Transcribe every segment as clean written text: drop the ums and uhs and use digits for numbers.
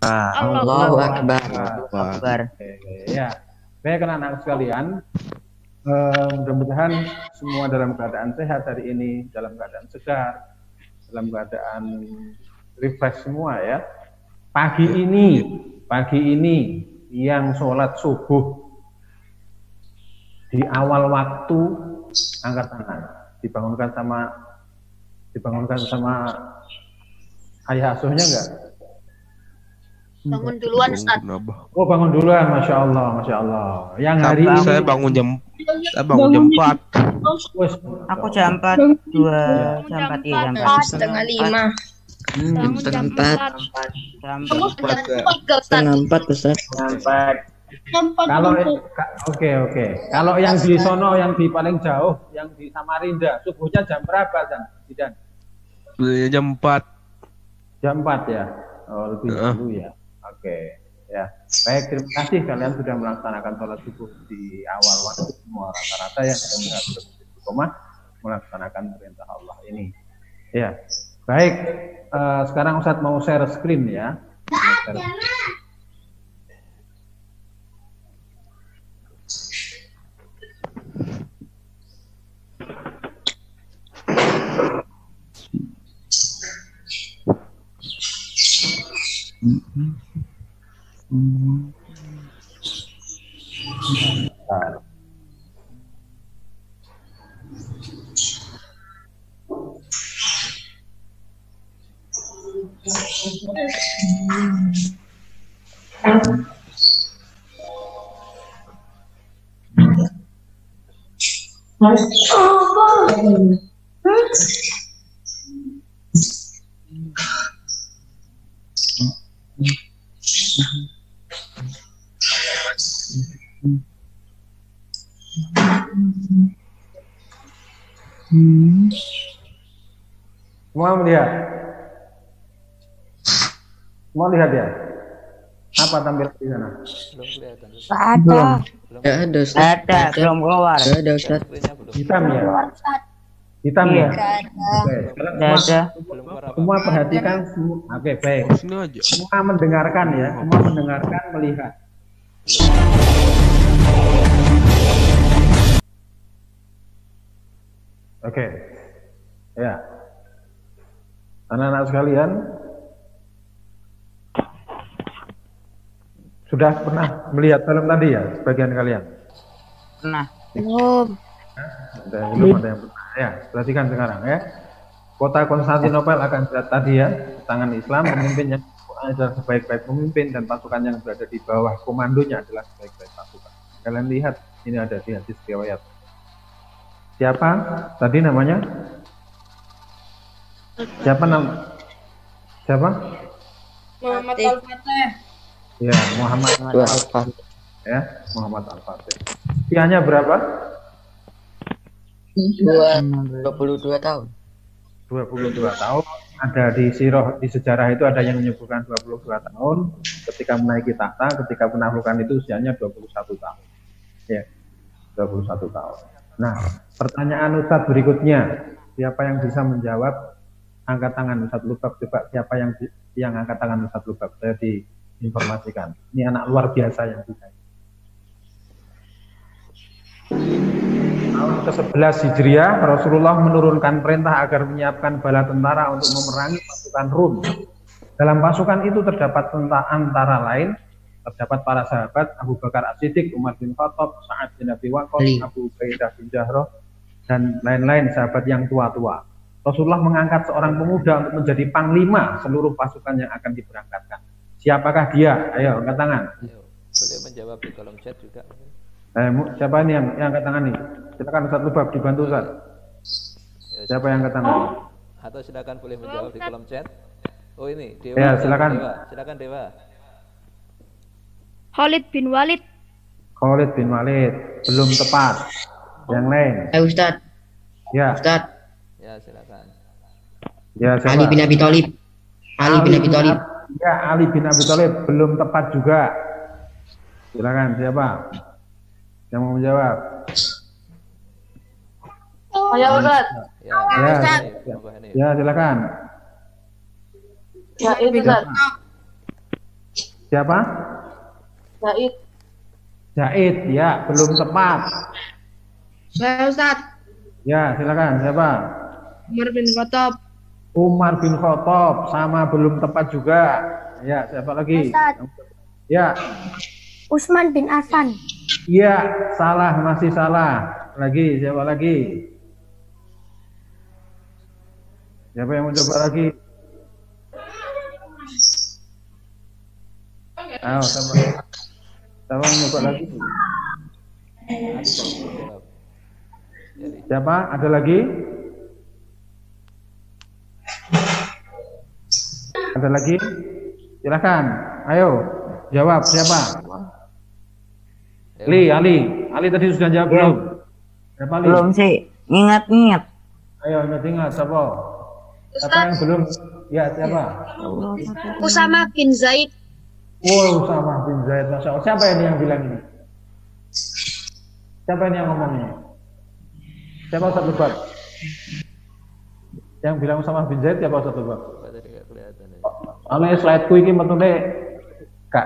Allahu Akbar. Akbar. Ya, baik anak-anak sekalian, mudah-mudahan semua dalam keadaan sehat hari ini, dalam keadaan segar, dalam keadaan refresh semua ya. Pagi ini yang sholat subuh di awal waktu angkat tangan, dibangunkan sama ayah asuhnya enggak? Bangun duluan, Ustaz. Oh, bangun duluan, masya Allah. Yang hari ini saya bangun jam 4. Aku jam 4, 2, jam 4, iya, jam 4. Setengah 5. Bangun jam 4. Kamu setengah 4, Ustaz. Kalau oke. Kalau yang di sono, yang di paling jauh, yang di Samarinda, subuhnya jam berapa, Dan? Jam 4. Jam 4 ya. Oh, lebih dulu ya. Oke, ya. Baik, terima kasih kalian sudah melaksanakan sholat subuh di awal waktu. Semua rata-rata ya sudah istiqomah melaksanakan perintah Allah ini. Ya, baik. Sekarang Ustadz mau share screen ya. Semua lihat ya. Apa tampilan di sana? Belum kelihatan. Ada, Ustaz. Belum keluar. Ada, Ustaz. Hitam ya. Hitam ya. Oke. Semua perhatikan. Oke, baik. Semua mendengarkan ya. Semua mendengarkan, melihat. Oke. Ya. Anak-anak sekalian, sudah pernah melihat film tadi ya, sebagian kalian? Pernah. Belum. Belum ada yang pernah. Ya, perhatikan sekarang ya. Kota Konstantinopel akan tadi ya, tangan Islam, pemimpin yang adalah sebaik-baik pemimpin dan pasukan yang berada di bawah komandonya adalah sebaik-baik pasukan. Kalian lihat, ini ada di hadis riwayat. Siapa tadi namanya? Siapa? Muhammad Al-Fatih. Ya, Muhammad Al-Fatih. Ya, Muhammad Al-Fatih. Usianya berapa? 22 tahun. 22 tahun. Ada di sirah, di sejarah itu ada yang menyebutkan 22 tahun ketika menaiki tahta, ketika penaklukan itu usianya 21 tahun. Ya, 21 tahun. Nah, pertanyaan Ustadz berikutnya, siapa yang bisa menjawab? Angkat tangan Ustadz Lubab, coba siapa yang angkat tangan Ustadz Lubab? Saya diinformasikan. Ini anak luar biasa yang bisa. Tahun ke-11 Hijriah, Rasulullah menurunkan perintah agar menyiapkan bala tentara untuk memerangi pasukan Rum. Dalam pasukan itu terdapat antara lain, terdapat para sahabat Abu Bakar As-Siddiq, Umar bin Khattab, Sa'ad bin Abi Waqqas, Abu Ubaidah bin Jarrah, dan lain-lain sahabat yang tua-tua. Rasulullah mengangkat seorang pemuda untuk menjadi panglima seluruh pasukan yang akan diberangkatkan. Siapakah dia? Ayo, angkat tangan. Ayo, boleh menjawab di kolom chat juga. Siapa ini yang angkat tangan nih? Silakan Ustadz Lubab, dibantu Ustadz. Siapa yang angkat tangan? Atau silakan boleh menjawab di kolom chat. Oh ini, Dewa. Ya, silakan. Dewa. Silakan Dewa. Khalid bin Walid. Khalid bin Walid, belum tepat. Yang lain. Ustadz. Ya. Ustadz. Ya, silakan. Ya, siapa? Ali bin Abi Thalib. Ali bin Abi Thalib. Ya, Ali bin Abi Thalib, belum tepat juga. Silakan, siapa yang mau menjawab? Ayo, Ustaz. Ya, silakan. Ya, itu Ustaz. Siapa? Zaid. Zaid, ya, belum tepat. Saya Ustaz. Ya, silakan. Siapa? Umar bin Khattab. Umar bin Khattab, sama belum tepat juga. Ya, siapa lagi? Ustaz. Ya. Utsman bin Affan. Iya, salah, masih salah. Lagi, siapa lagi? Siapa yang mau coba lagi? Ayo, siapa mau coba lagi? Siapa? Ada lagi? Ada lagi? Silakan. Ayo, jawab siapa? Ali tadi sudah jawab belum? Siapa Ali? Belum sih. Ingat-ingat. Ayo, ingat siapa? Siapa yang belum? Ya, siapa? Usama bin Zaid. Oh, Usama bin Zaid. Masya Allah. Siapa ini yang bilang ini? Siapa ini yang ngomong ini? Siapa Ustaz Lubab? Yang bilang Usama bin Zaid siapa Ustaz Lubab? Kalau slide ku ini metune gak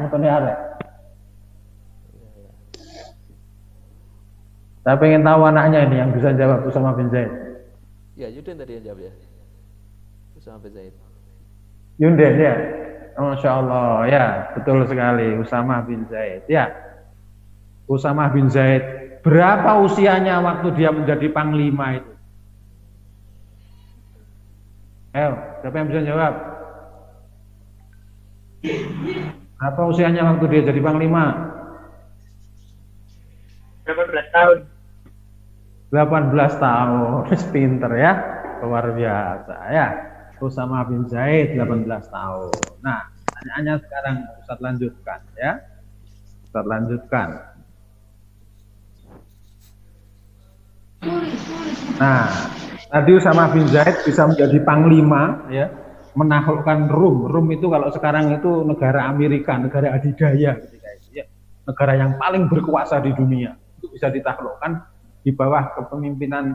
metune arek. Saya pengen tahu anaknya ini yang bisa jawab Usama bin Zaid. Ya, Yuden tadi yang jawab ya. Usama bin Zaid. Yuden ya. Masya Allah ya, betul sekali Usama bin Zaid ya. Usama bin Zaid, berapa usianya waktu dia menjadi panglima itu? Ayo, siapa yang bisa jawab? Apa usianya waktu dia jadi panglima? 18 tahun. 18 tahun, pinter ya, luar biasa ya. Usama bin Zaid 18 tahun. Nah, pertanyaannya sekarang Ustaz lanjutkan ya. Ustaz lanjutkan. Nah, tadi Usama bin Zaid bisa menjadi panglima ya, menaklukkan Rum. Rum itu kalau sekarang itu negara Amerika, negara adidaya ketika itu ya. Negara yang paling berkuasa di dunia. Itu bisa ditaklukkan di bawah kepemimpinan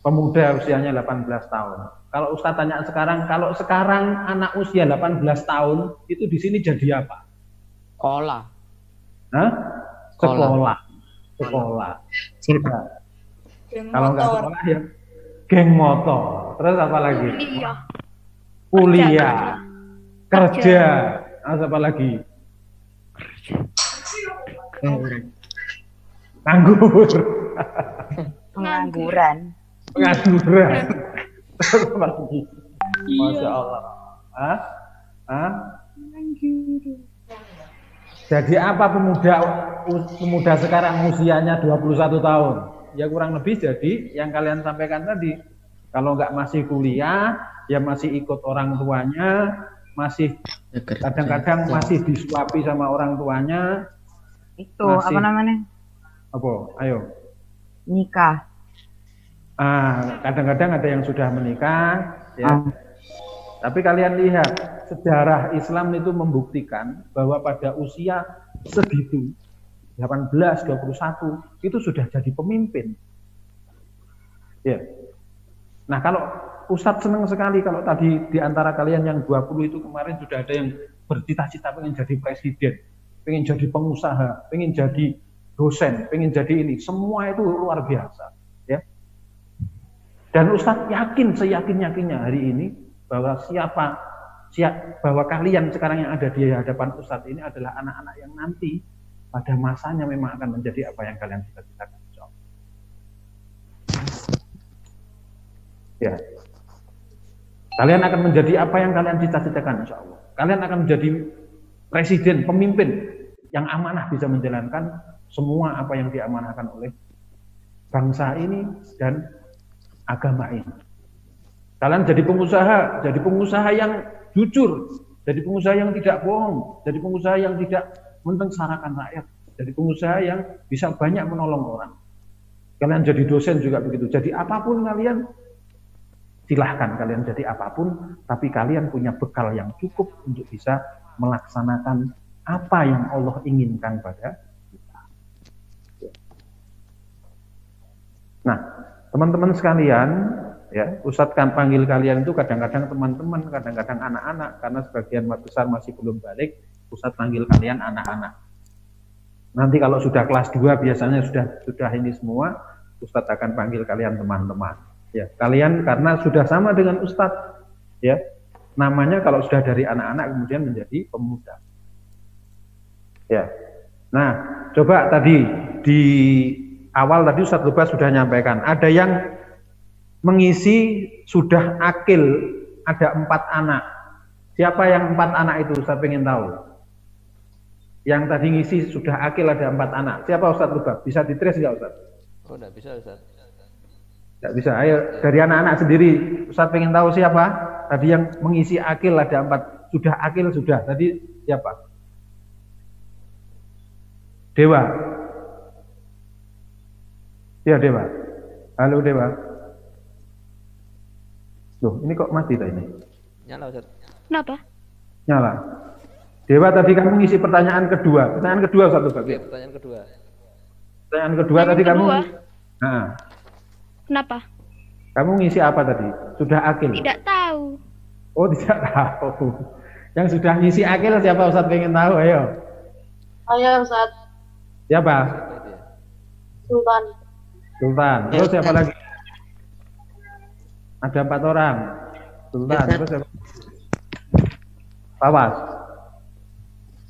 pemuda usianya 18 tahun. Kalau Ustaz tanya sekarang, kalau sekarang anak usia 18 tahun itu di sini jadi apa? Sekolah. Hah? Sekolah. Nah, kalau nggak sekolah ya geng motor. Terus apa lagi? Kuliah. Kerja. Terus apa lagi? Nganggur. Pengangguran. Terus apa lagi? Masya Allah. Jadi apa pemuda sekarang usianya 21 tahun? Ya kurang lebih jadi yang kalian sampaikan tadi. Kalau nggak masih kuliah, ya masih ikut orang tuanya, masih kadang-kadang masih disuapi sama orang tuanya. Itu masih, apa namanya? Apa? Ayo. Nikah. Kadang-kadang ada yang sudah menikah, ya. Tapi kalian lihat, sejarah Islam itu membuktikan bahwa pada usia segitu, 18, 21, itu sudah jadi pemimpin. Ya. Nah, kalau Ustadz senang sekali kalau tadi di antara kalian yang 20 itu kemarin sudah ada yang bercita-cita pengen jadi presiden, pengen jadi pengusaha, pengen jadi dosen, pengen jadi ini, semua itu luar biasa, ya. Dan Ustadz yakin, seyakin-yakinnya hari ini bahwa bahwa kalian sekarang yang ada di hadapan Ustadz ini adalah anak-anak yang nanti pada masanya memang akan menjadi apa yang kalian cita-citakan. Ya. Kalian akan menjadi apa yang kalian cita-citakan, insya Allah. Kalian akan menjadi presiden, pemimpin yang amanah, bisa menjalankan semua apa yang diamanahkan oleh bangsa ini dan agama ini. Kalian jadi pengusaha yang jujur, jadi pengusaha yang tidak bohong, jadi pengusaha yang tidak mensengsarakan rakyat, jadi pengusaha yang bisa banyak menolong orang. Kalian jadi dosen juga begitu. Jadi apapun kalian, silahkan kalian jadi apapun, tapi kalian punya bekal yang cukup untuk bisa melaksanakan apa yang Allah inginkan pada kita. Nah, teman-teman sekalian, ya, Ustadz kan panggil kalian itu kadang-kadang teman-teman, kadang-kadang anak-anak, karena sebagian besar masih belum balik. Ustadz panggil kalian anak-anak. Nanti kalau sudah kelas 2 biasanya sudah ini semua, Ustadz akan panggil kalian teman-teman. Ya, kalian karena sudah sama dengan Ustadz, ya, namanya kalau sudah dari anak-anak kemudian menjadi pemuda. Ya, nah coba tadi di awal tadi Ustadz Lubas sudah nyampaikan, ada yang mengisi sudah akil, ada 4 anak. Siapa yang 4 anak itu? Saya ingin tahu. Yang tadi ngisi sudah akil ada 4 anak. Siapa Ustadz Lubab? Bisa ditrace nggak Ustadz? Oh, enggak bisa Ustadz. Nggak bisa. Ayo dari anak-anak sendiri. Ustadz pengen tahu siapa? Tadi yang mengisi akil ada 4. Sudah akil sudah. Tadi siapa? Dewa. Ya Dewa. Halo Dewa. Loh, ini kok mati tadi ini? Nyala Ustadz. Kenapa? Nyala. Dewa tadi kamu ngisi pertanyaan kedua. Pertanyaan kedua Ustadz Lubab. Oke, pertanyaan kedua. Pertanyaan kedua tadi kamu. Nah, Kenapa? kamu ngisi apa tadi? Sudah akil? Tidak tahu. Oh, tidak tahu. Yang sudah ngisi akil siapa Ustadz pengen tahu? Ayo. Ayo Ustaz. Siapa? Siapa itu ya? Sultan. Sultan. Terus siapa lagi? Ada 4 orang. Sultan. Terus siapa? Pawas.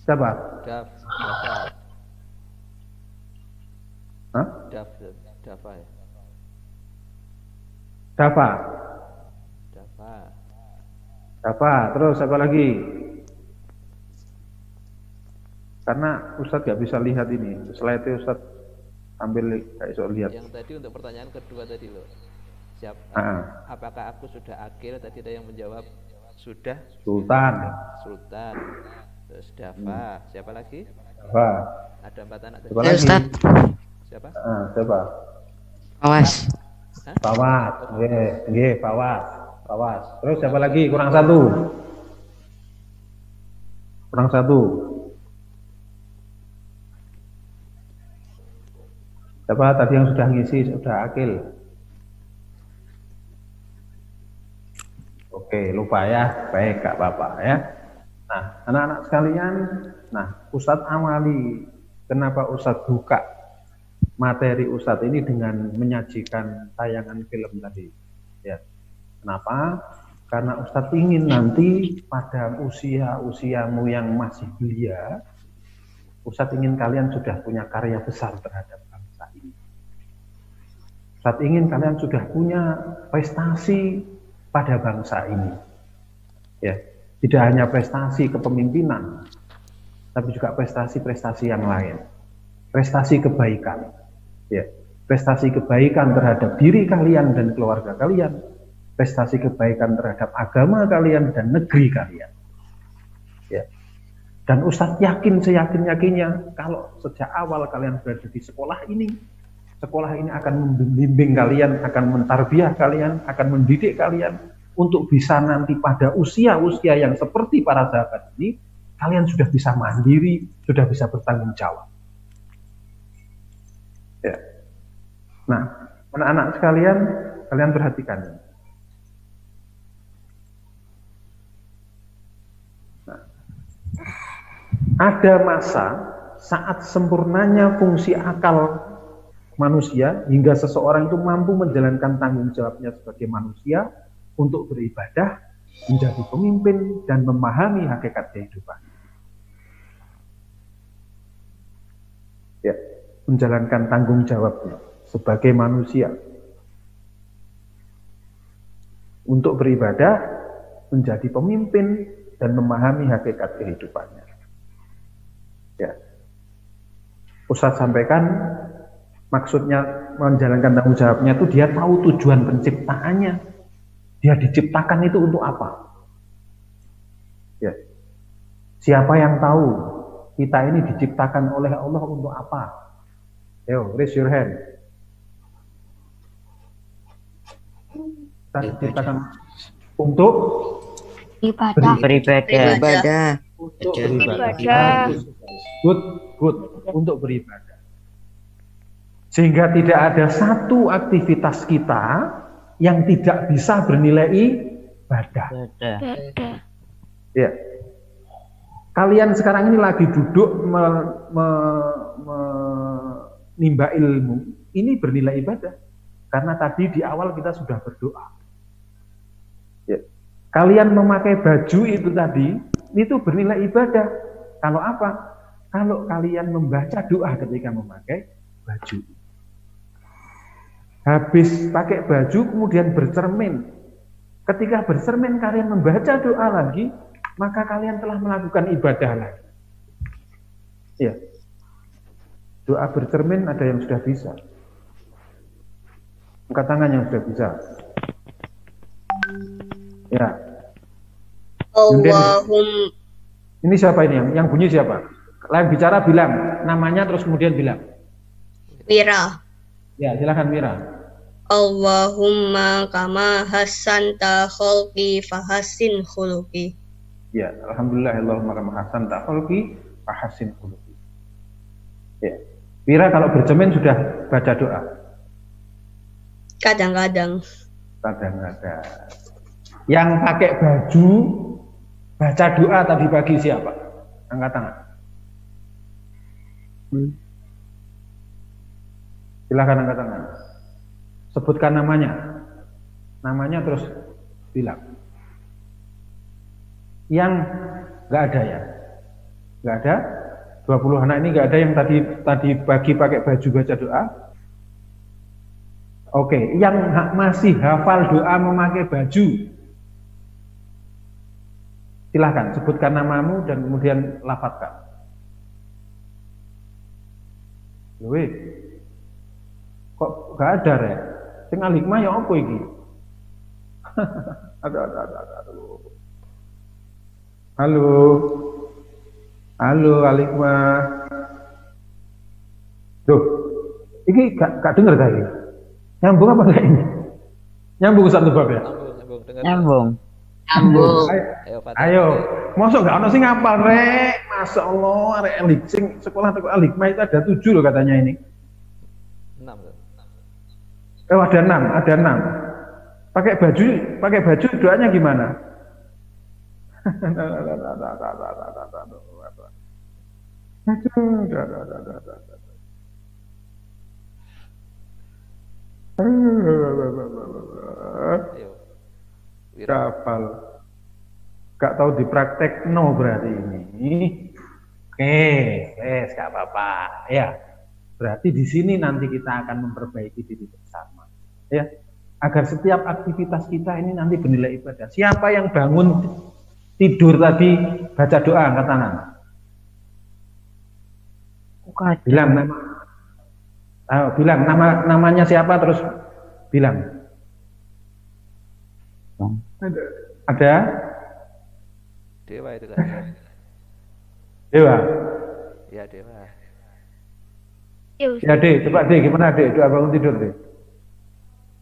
Siapa? Dafa. Hah? Dafa ya. Dafa. Dafa. Terus siapa lagi? Karena Ustadz gak bisa lihat ini. Slide itu Ustadz ambil gak bisa lihat. Yang tadi untuk pertanyaan kedua tadi loh. Siapa? Apakah aku sudah akil? Tadi ada yang menjawab sudah. Sultan. Terus Dafa. Siapa lagi? Dafa. Ada 4 anak tadi. Siapa lagi? Siapa? Siapa? Awas. Pawas. Nggih, Pawas. Terus siapa lagi? Kurang 1. Siapa tadi yang sudah ngisi, sudah akil? Oke, lupa ya. Baik, gak apa-apa ya. Nah, anak-anak sekalian, Ustadz amali. Kenapa Ustadz buka materi Ustadz ini dengan menyajikan tayangan film tadi? Ya, kenapa? Karena Ustadz ingin nanti pada usiamu yang masih belia, Ustadz ingin kalian sudah punya karya besar terhadap bangsa ini. Ustadz ingin kalian sudah punya prestasi pada bangsa ini. Ya, tidak hanya prestasi kepemimpinan, tapi juga prestasi-prestasi yang lain. Prestasi kebaikan. Ya, prestasi kebaikan terhadap diri kalian dan keluarga kalian. Prestasi kebaikan terhadap agama kalian dan negeri kalian. Ya. Dan Ustadz yakin seyakin-yakinnya kalau sejak awal kalian berada di sekolah ini akan membimbing kalian, akan mentarbiah kalian, akan mendidik kalian untuk bisa nanti pada usia-usia yang seperti para sahabat ini, kalian sudah bisa mandiri, sudah bisa bertanggung jawab. Ya. Nah, anak-anak sekalian, kalian perhatikan ini. Ada masa saat sempurnanya fungsi akal manusia hingga seseorang itu mampu menjalankan tanggung jawabnya sebagai manusia untuk beribadah, menjadi pemimpin, dan memahami hakikat kehidupan. Ya, menjalankan tanggung jawabnya sebagai manusia untuk beribadah, menjadi pemimpin, dan memahami hakikat kehidupannya. Ya, Ustadz sampaikan maksudnya menjalankan tanggung jawabnya itu dia tahu tujuan penciptaannya, dia diciptakan itu untuk apa. Ya, siapa yang tahu kita ini diciptakan oleh Allah untuk apa? Yo, raise your hand. Kita diciptakan untuk Beribadah. Untuk beribadah. Good, untuk beribadah. Sehingga tidak ada satu aktivitas kita yang tidak bisa bernilai ibadah. Ya. kalian sekarang ini lagi duduk menimba ilmu, ini bernilai ibadah. Karena tadi di awal kita sudah berdoa. Ya. Kalian memakai baju itu tadi, itu bernilai ibadah. Kalau apa? Kalau kalian membaca doa ketika memakai baju. Habis pakai baju kemudian bercermin. Ketika bercermin kalian membaca doa lagi, maka kalian telah melakukan ibadah lagi. Ya. Doa bercermin ada yang sudah bisa. Angkat tangan yang sudah bisa. Ya. Allahum. Ini siapa ini yang bunyi siapa? Lain bicara bilang namanya terus kemudian bilang. Mira. Ya, silakan Mira. Allahumma kama hasanta khalqi fahasin khuluqi. Ya, alhamdulillah Allahumma kama hasanta khalqi fahasin khuluqi. Ya. Mira kalau bercermin sudah baca doa. Kadang-kadang. Kadang-kadang. Yang pakai baju baca doa tadi pagi siapa? Angkat tangan. Silakan angkat tangan. Sebutkan namanya. Namanya terus bilang. Yang nggak ada ya? Nggak ada? 20 anak ini nggak ada yang tadi pagi pakai baju baca doa? Oke, yang masih hafal doa memakai baju. Silahkan sebutkan namamu dan kemudian lafadzkan. Wih, kok gak ada ya? Sing alikmah ya apa iki? Aduh. Halo alikmah. Duh, ini gak denger tadi. Nyambung apa enggak ini? Nyambung satu bab ya? Nyambung. Ayo, masuk nggak ono sing ngapal rek? Masya Allah, rek alik sing sekolah teko alikmah itu ada 7 loh katanya ini. 6. Ada 6. Pakai baju doanya gimana? Hafal. Gak tahu dipraktek no berarti ini. Oke, gak apa-apa ya. Berarti di sini nanti kita akan memperbaiki diri bersama, ya. Agar setiap aktivitas kita ini nanti bernilai ibadah. Siapa yang bangun tidur tadi baca doa angkat tangan. Bilang nama. Bilang namanya siapa terus bilang. Ada? Dewa itu kan. Dewa. Ya Dewa. Ya Dek, coba Dek, gimana Dek? Doa bangun tidur Dek.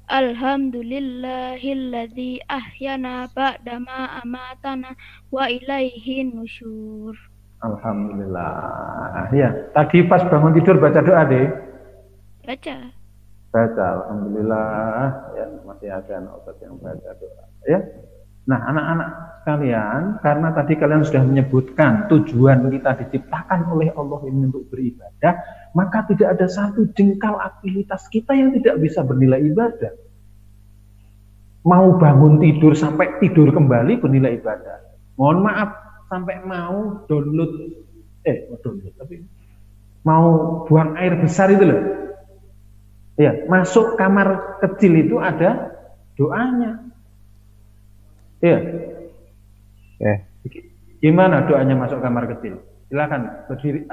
Alhamdulillahilladzi ahyana ba'dama amatana wa ilaihi nusyur. Alhamdulillah. Ya, tadi pas bangun tidur baca doa Dek. Baca, alhamdulillah. Ya, masih ada anak yang baca doa. Ya. Nah, anak-anak sekalian, karena tadi kalian sudah menyebutkan tujuan kita diciptakan oleh Allah ini untuk beribadah, maka tidak ada satu jengkal aktivitas kita yang tidak bisa bernilai ibadah. Mau bangun tidur sampai tidur kembali bernilai ibadah. Mohon maaf, sampai mau download, tapi mau buang air besar itu loh. Ya, masuk kamar kecil itu ada doanya. Iya. Gimana doanya masuk kamar kecil? Silakan berdiri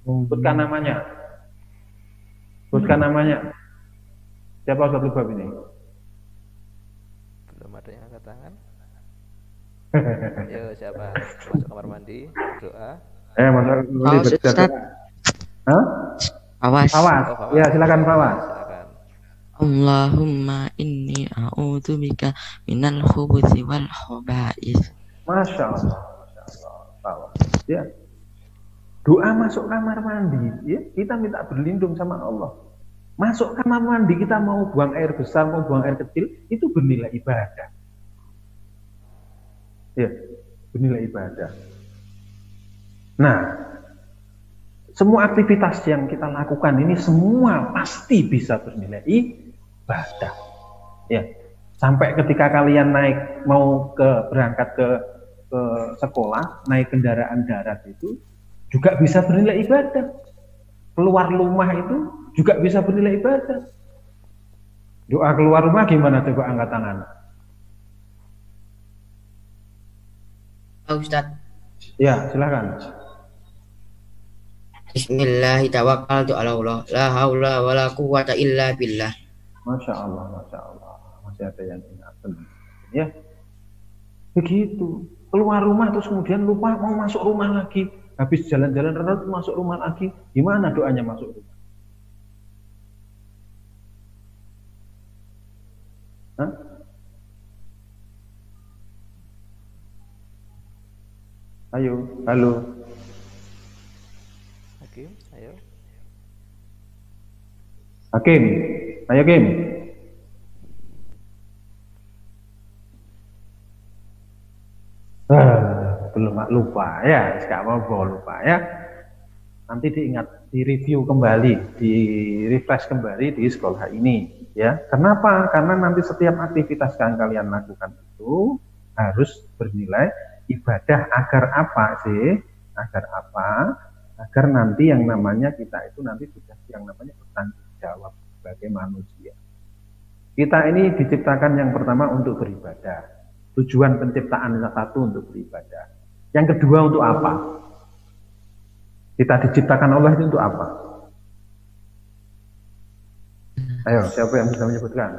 sebutkan namanya. Sebutkan namanya. Siapa Ustaz Lubab ini? Belum ada yang angkat tangan. Yo, siapa? Masuk kamar mandi, doa. Masuk mandi berdoa. Awas. Ya, silakan Fawas. Allahumma inni a'udzubika minal khubuthi wal khaba'is. Masya Allah. Ya. Doa masuk kamar mandi, ya, kita minta berlindung sama Allah. Masuk kamar mandi kita mau buang air besar, mau buang air kecil, itu bernilai ibadah. Ya, bernilai ibadah. Nah, semua aktivitas yang kita lakukan ini semua pasti bisa bernilai ibadah. Ya, sampai ketika kalian berangkat ke sekolah, naik kendaraan darat itu juga bisa bernilai ibadah. Keluar rumah itu juga bisa bernilai ibadah. Doa keluar rumah gimana, coba angkat tangan. Ustaz. Ya, silakan. Bismillahi tawakkaltu ala Allah. La haula wala quwwata illa billah. Masya Allah, Masya Allah. Masih ada yang ingat. Ya, begitu. Keluar rumah terus kemudian lupa mau masuk rumah lagi. Habis jalan-jalan renut masuk rumah lagi. Gimana doanya masuk rumah? Hah? Ayo, halo. Hakim, ayo. Hakim, ayo Hakim. Belum lupa ya, sekarang mau lupa ya. Nanti diingat, direview kembali, di refresh kembali di sekolah ini ya. Kenapa? Karena nanti setiap aktivitas yang kalian lakukan itu harus bernilai ibadah. Agar apa sih? Agar apa? Agar nanti yang namanya kita itu nanti sudah yang namanya bertanggung jawab sebagai manusia. Kita ini diciptakan yang pertama untuk beribadah. Tujuan penciptaan satu untuk beribadah. Yang kedua untuk apa? Kita diciptakan Allah itu untuk apa? Ayo, siapa yang bisa menyebutkan?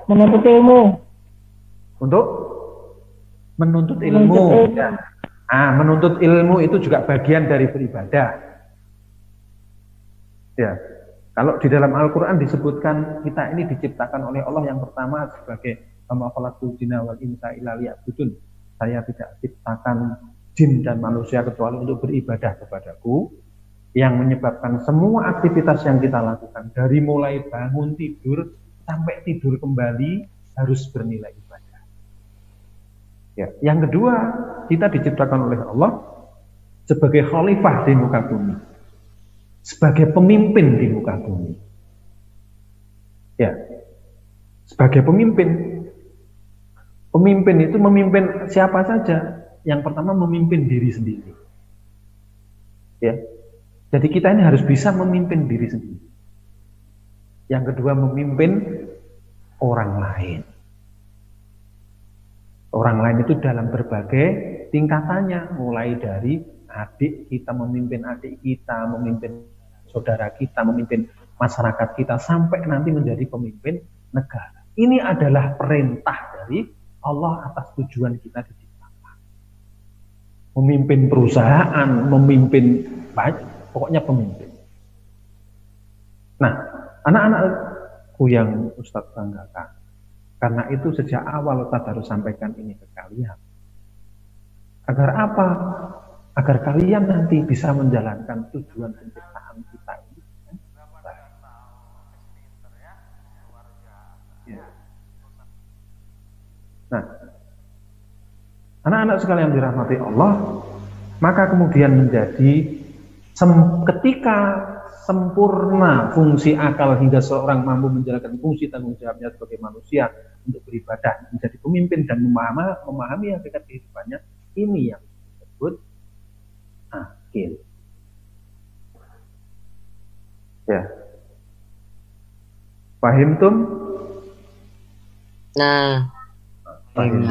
Menuntut ilmu. Untuk menuntut ilmu. Ya. Menuntut ilmu itu juga bagian dari beribadah. Ya. Kalau di dalam Al-Quran disebutkan kita ini diciptakan oleh Allah yang pertama sebagai Wa khalaqtul jinna wal insa illa liya'budun. Saya tidak ciptakan jin dan manusia kecuali untuk beribadah kepadaku. Yang menyebabkan semua aktivitas yang kita lakukan dari mulai bangun tidur sampai tidur kembali harus bernilai ibadah. Ya. Yang kedua, kita diciptakan oleh Allah sebagai khalifah di muka bumi, sebagai pemimpin di muka bumi. Ya, sebagai pemimpin. Pemimpin itu memimpin siapa saja. Yang pertama memimpin diri sendiri. Ya. Jadi kita ini harus bisa memimpin diri sendiri. Yang kedua memimpin orang lain. Orang lain itu dalam berbagai tingkatannya, mulai dari adik kita memimpin adik kita, memimpin saudara kita, memimpin masyarakat kita, sampai nanti menjadi pemimpin negara. Ini adalah perintah dari Allah atas tujuan kita diciptakan. Memimpin perusahaan, memimpin banyak, pokoknya pemimpin. Nah, anak-anakku yang Ustadz banggakan, karena itu sejak awal Ustadz harus sampaikan ini ke kalian. Agar apa? Agar kalian nanti bisa menjalankan tujuan penciptaan kita ini. Nah, anak-anak sekalian dirahmati Allah, maka kemudian menjadi ketika sempurna fungsi akal hingga seorang mampu menjalankan fungsi tanggung jawabnya sebagai manusia untuk beribadah, menjadi pemimpin dan memahami hakikat kehidupannya, ini yang disebut akil. Ya, paham tum? Nah, paham,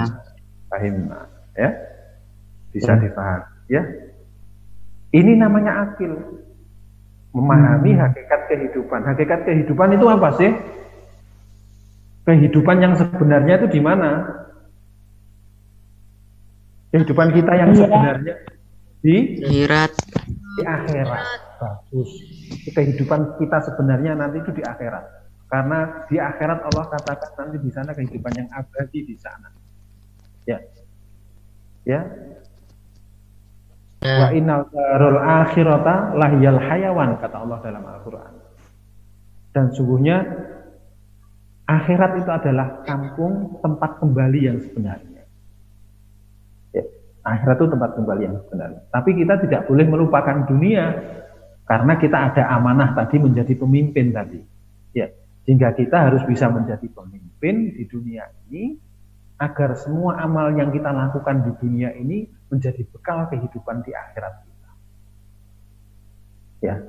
ya, bisa dipahami, ya. Ini namanya akil, memahami hakikat kehidupan. Hakikat kehidupan itu apa sih? Kehidupan yang sebenarnya itu di mana? Kehidupan kita yang sebenarnya di akhirat. Di akhirat. Bagus. Kehidupan kita sebenarnya nanti itu di akhirat. Karena di akhirat Allah katakan nanti di sana kehidupan yang abadi di sana. Ya. Ya. Wa innal darul akhirata lahiyal hayawan, kata Allah dalam Al-Qur'an. Dan sungguhnya akhirat itu adalah kampung tempat kembali yang sebenarnya. Ya. Akhirat itu tempat kembali yang sebenarnya. Tapi kita tidak boleh melupakan dunia karena kita ada amanah tadi menjadi pemimpin tadi. Ya, sehingga kita harus bisa menjadi pemimpin di dunia ini agar semua amal yang kita lakukan di dunia ini menjadi bekal kehidupan di akhirat kita. Ya.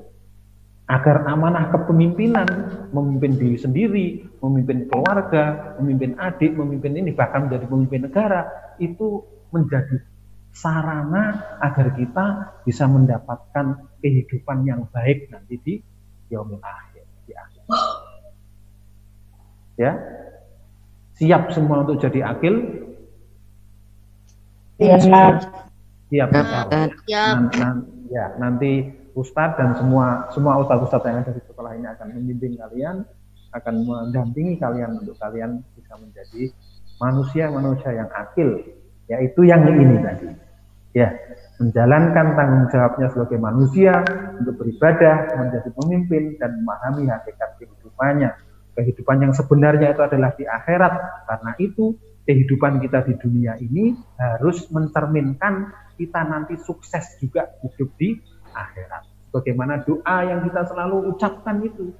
Agar amanah kepemimpinan, memimpin diri sendiri, memimpin keluarga, memimpin adik, memimpin ini, bahkan menjadi pemimpin negara, itu menjadi sarana agar kita bisa mendapatkan kehidupan yang baik nanti di yaumil akhir, di akhir. Ya, siap semua untuk jadi akil? Siap. Siap. Ya, nanti Ustadz dan semua ustadz-ustadz yang ada di sekolah ini akan membimbing kalian, akan mendampingi kalian untuk kalian bisa menjadi manusia-manusia yang akil, yaitu yang ini tadi. Ya, menjalankan tanggung jawabnya sebagai manusia untuk beribadah, menjadi pemimpin dan memahami hakikat kehidupannya. Kehidupan yang sebenarnya itu adalah di akhirat. Karena itu kehidupan kita di dunia ini harus mencerminkan kita nanti sukses juga hidup di akhirat. Bagaimana doa yang kita selalu ucapkan itu?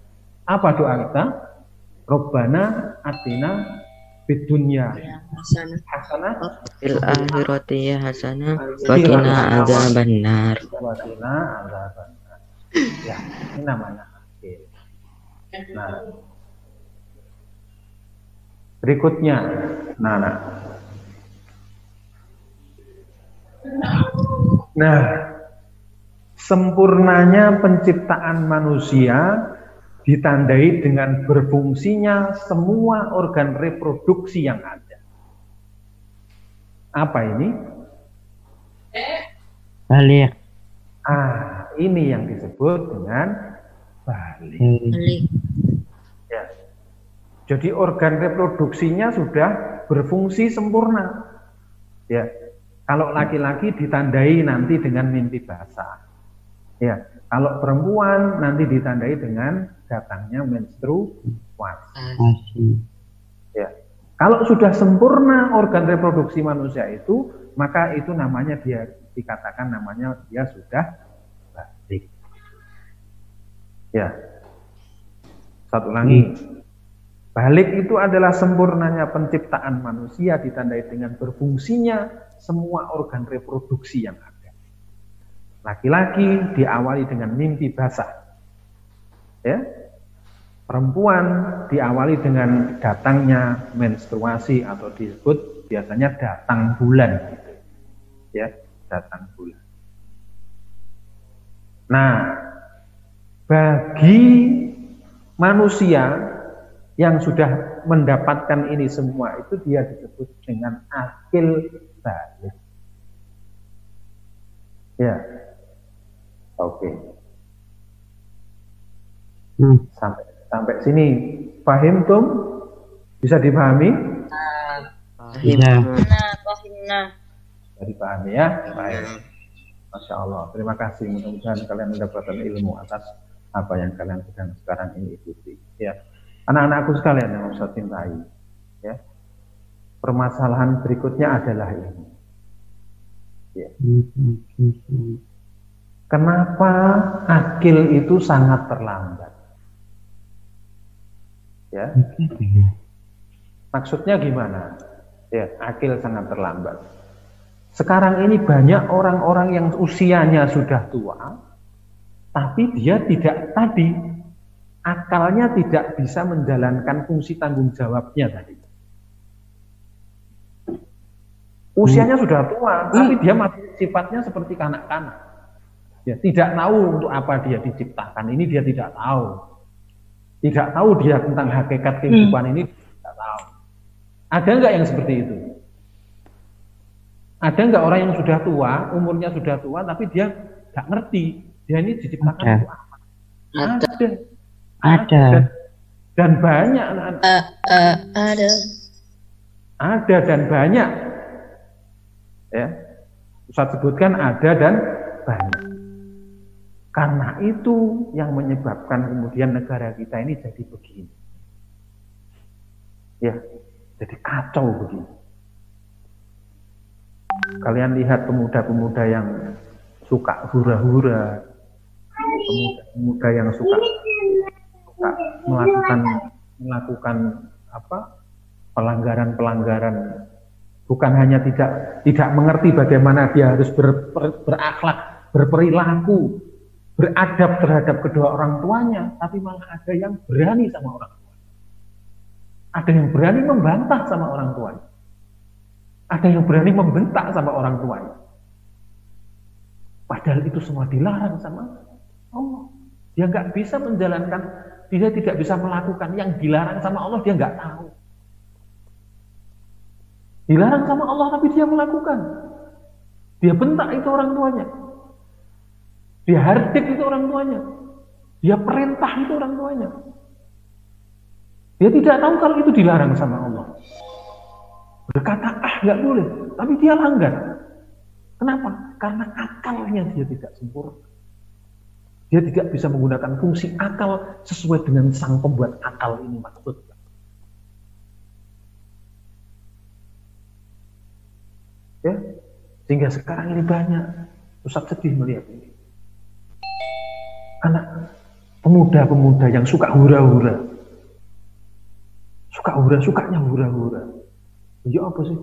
Apa doa kita? Robbana atina fid dunya hasanah fil akhirati hasanah wa qina adzabannar. Ya, ini namanya akil. Nah, berikutnya, Nah, sempurnanya penciptaan manusia ditandai dengan berfungsinya semua organ reproduksi yang ada. Apa ini? Balik. Ini yang disebut dengan balik. Ya. Jadi organ reproduksinya sudah berfungsi sempurna. Ya. Kalau laki-laki ditandai nanti dengan mimpi basah. Ya, kalau perempuan nanti ditandai dengan datangnya menstruasi. Ya, kalau sudah sempurna organ reproduksi manusia itu, maka itu namanya dia dikatakan namanya dia sudah balik. Ya, satu lagi, balik itu adalah sempurnanya penciptaan manusia ditandai dengan berfungsinya semua organ reproduksi yang ada. Laki-laki diawali dengan mimpi basah, ya. Perempuan diawali dengan datangnya menstruasi atau disebut biasanya datang bulan, gitu. Ya, datang bulan. Nah, bagi manusia yang sudah mendapatkan ini semua itu dia disebut dengan akil balik. Ya. Oke. Sampai sini paham Tum? Bisa dipahami? Iya. Bisa dipahami ya? Baik. Masya Allah. Terima kasih. Mudah-mudahan kalian mendapatkan ilmu atas apa yang kalian sedang sekarang ini ikuti. Ya. Anak-anakku sekalian yang saya cintai. Ya. Permasalahan berikutnya adalah ini. Ya. Kenapa akil itu sangat terlambat? Ya. Maksudnya gimana? Ya, akil sangat terlambat. Sekarang ini banyak orang-orang yang usianya sudah tua, tapi dia tidak tadi, akalnya tidak bisa menjalankan fungsi tanggung jawabnya tadi. Usianya sudah tua, tapi dia masih sifatnya seperti kanak-kanak. Ya, tidak tahu untuk apa dia diciptakan. Ini dia tidak tahu. Tidak tahu dia tentang hakikat kehidupan ini, tidak tahu. Ada nggak yang seperti itu? Ada nggak orang yang sudah tua, umurnya sudah tua, tapi dia nggak ngerti dia ini diciptakan untuk apa? Ada. Dan banyak. Ada dan banyak. Ya, Ustaz sebutkan ada dan banyak. Karena itu yang menyebabkan kemudian negara kita ini jadi begini. Ya, jadi kacau begini. Kalian lihat pemuda-pemuda yang suka hura-hura, pemuda-pemuda yang suka melakukan pelanggaran-pelanggaran, bukan hanya tidak mengerti bagaimana dia harus berakhlak, berperilaku, beradab terhadap kedua orang tuanya, tapi malah ada yang berani sama orang tua. Ada yang berani membantah sama orang tuanya. Ada yang berani membentak sama orang tuanya. Padahal itu semua dilarang sama Allah. Dia nggak bisa menjalankan, dia tidak bisa melakukan yang dilarang sama Allah, dia nggak tahu. Dilarang sama Allah tapi dia melakukan. Dia bentak itu orang tuanya. Dia hardik itu orang tuanya. Dia perintah itu orang tuanya. Dia tidak tahu kalau itu dilarang sama Allah. Berkata, nggak boleh, tapi dia langgar. Kenapa? Karena akalnya dia tidak sempurna. Dia tidak bisa menggunakan fungsi akal sesuai dengan sang pembuat akal ini maksudnya. Ya, sehingga sekarang ini banyak Ustaz sedih melihat ini. Anak pemuda-pemuda yang suka hura-hura. Sukanya hura-hura. Ya apa sih?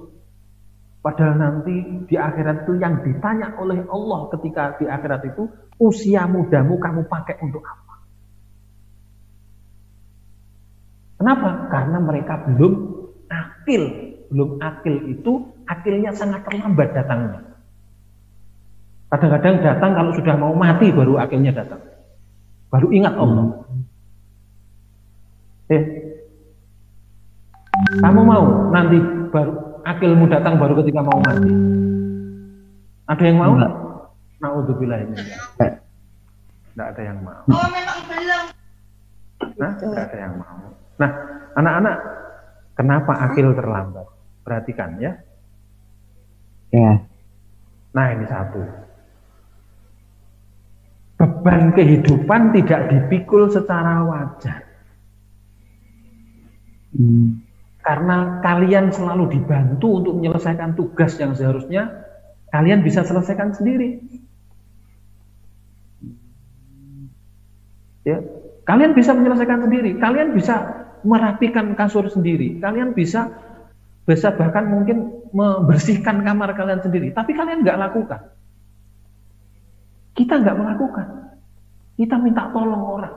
Padahal nanti di akhirat itu yang ditanya oleh Allah ketika di akhirat itu, usia mudamu kamu pakai untuk apa? Kenapa? Karena mereka belum akil. Belum akil itu, akilnya sangat terlambat datangnya. Kadang-kadang datang kalau sudah mau mati baru akilnya datang. Baru ingat Allah. Kamu mau nanti baru akilmu datang baru ketika mau mati? Ada yang mau nggak? Naudzubillah ini. Nggak ada yang mau. Nggak ada yang mau. Nah, anak-anak, kenapa akil terlambat? Perhatikan ya. Ya. Nah, ini satu. Beban kehidupan tidak dipikul secara wajar. Karena kalian selalu dibantu untuk menyelesaikan tugas yang seharusnya kalian bisa selesaikan sendiri. Ya, kalian bisa menyelesaikan sendiri. Kalian bisa merapikan kasur sendiri. Kalian bisa bahkan mungkin membersihkan kamar kalian sendiri. Tapi kalian nggak lakukan. Kita nggak melakukan. Kita minta tolong orang.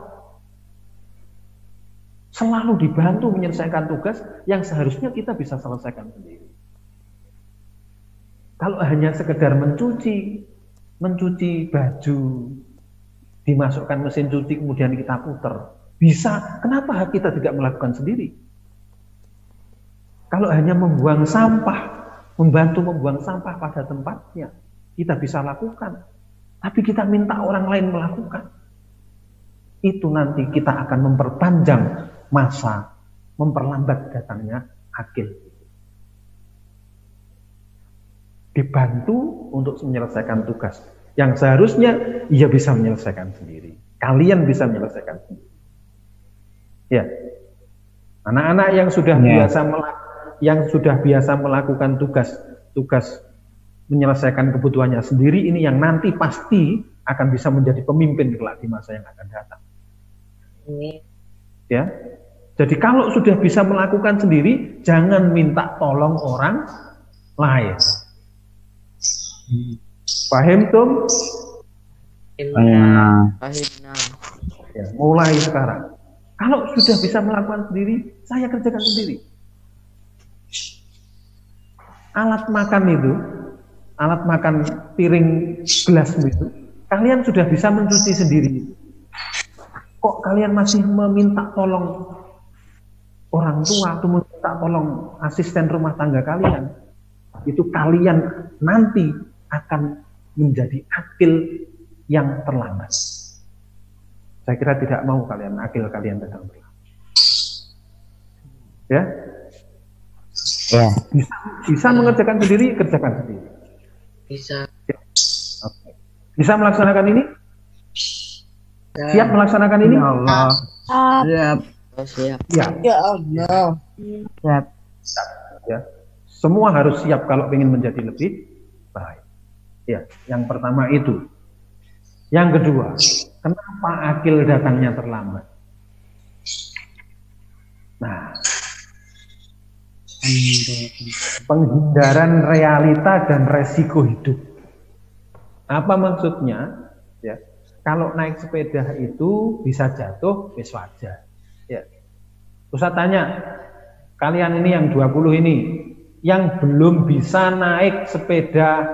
Selalu dibantu menyelesaikan tugas yang seharusnya kita bisa selesaikan sendiri. Kalau hanya sekedar mencuci baju, dimasukkan mesin cuci kemudian kita putar, bisa. Kenapa kita tidak melakukan sendiri? Kalau hanya membuang sampah, membantu membuang sampah pada tempatnya, kita bisa lakukan. Tapi kita minta orang lain melakukan. Itu nanti kita akan memperpanjang masa, memperlambat datangnya akil. Dibantu untuk menyelesaikan tugas yang seharusnya ia bisa menyelesaikan sendiri. Kalian bisa menyelesaikan sendiri. Ya, anak-anak yang sudah biasa melakukan tugas menyelesaikan kebutuhannya sendiri, ini yang nanti pasti akan bisa menjadi pemimpin kelak di masa yang akan datang. Ya, jadi kalau sudah bisa melakukan sendiri, jangan minta tolong orang lain. Paham tuh? Ya, mulai sekarang. Kalau sudah bisa melakukan sendiri, saya kerjakan sendiri. Alat makan piring gelas itu, kalian sudah bisa mencuci sendiri. Kok kalian masih meminta tolong orang tua atau meminta tolong asisten rumah tangga kalian? Itu kalian nanti akan menjadi akil yang terlambat. Saya kira tidak mau akil kalian datang terlambat. Ya? Ya. Bisa mengerjakan sendiri, kerjakan sendiri. Bisa. Ya. Okay. Bisa melaksanakan ini? Siap melaksanakan ini? Ya Allah. Siap. Siap. Ya. Ya Allah. Siap. Ya. Semua harus siap kalau ingin menjadi lebih Ya, yang pertama itu. Yang kedua, kenapa akil datangnya terlambat? Nah, penghindaran realita dan resiko hidup. Apa maksudnya? Ya, kalau naik sepeda itu bisa jatuh, wis wajar. Ya. Ustaz tanya, kalian ini yang 20 ini, yang belum bisa naik sepeda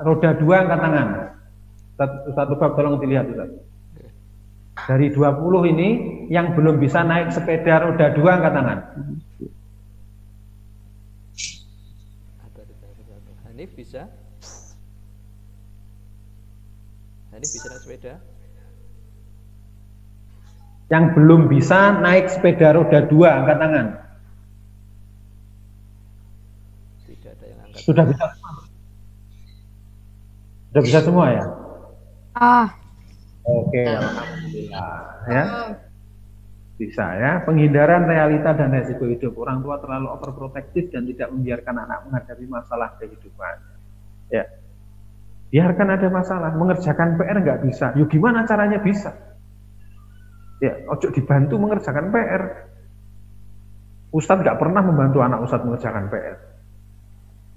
roda 2 angkat tangan. Ustaz Tubab tolong dilihat Ustaz. Dari 20 ini yang belum bisa naik sepeda roda 2 angkat tangan. Hanif bisa? Hanif bisa naik sepeda? Yang belum bisa naik sepeda roda 2 angkat tangan. Tidak ada yang angkat. Sudah bisa. Sudah bisa semua ya? Oke, alhamdulillah ya. Bisa ya. Penghindaran realita dan resiko hidup. Orang tua terlalu overprotektif dan tidak membiarkan anak menghadapi masalah kehidupan. Ya. Biarkan ada masalah, mengerjakan PR nggak bisa. Yuk gimana caranya bisa? Ya, ojo dibantu mengerjakan PR. Ustadz nggak pernah membantu anak Ustadz mengerjakan PR.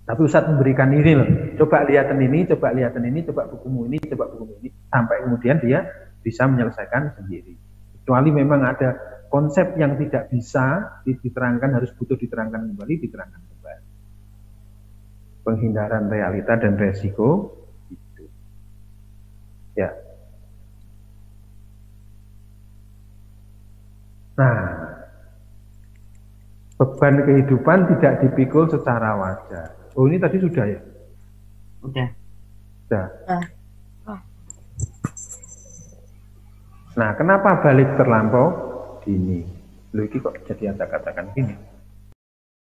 Tapi Ustadz memberikan ini loh, coba lihatin ini, coba lihatin ini, coba bukumu ini, coba bukumu ini, sampai kemudian dia bisa menyelesaikan sendiri. Kecuali memang ada konsep yang tidak bisa diterangkan, harus butuh diterangkan kembali, diterangkan kembali. Penghindaran realita dan resiko itu. Ya. Nah, beban kehidupan tidak dipikul secara wajar. Oh, ini tadi sudah ya? Udah. Sudah. Nah, kenapa balik terlampau dini? Loh, ini kok jadi ada katakan gini?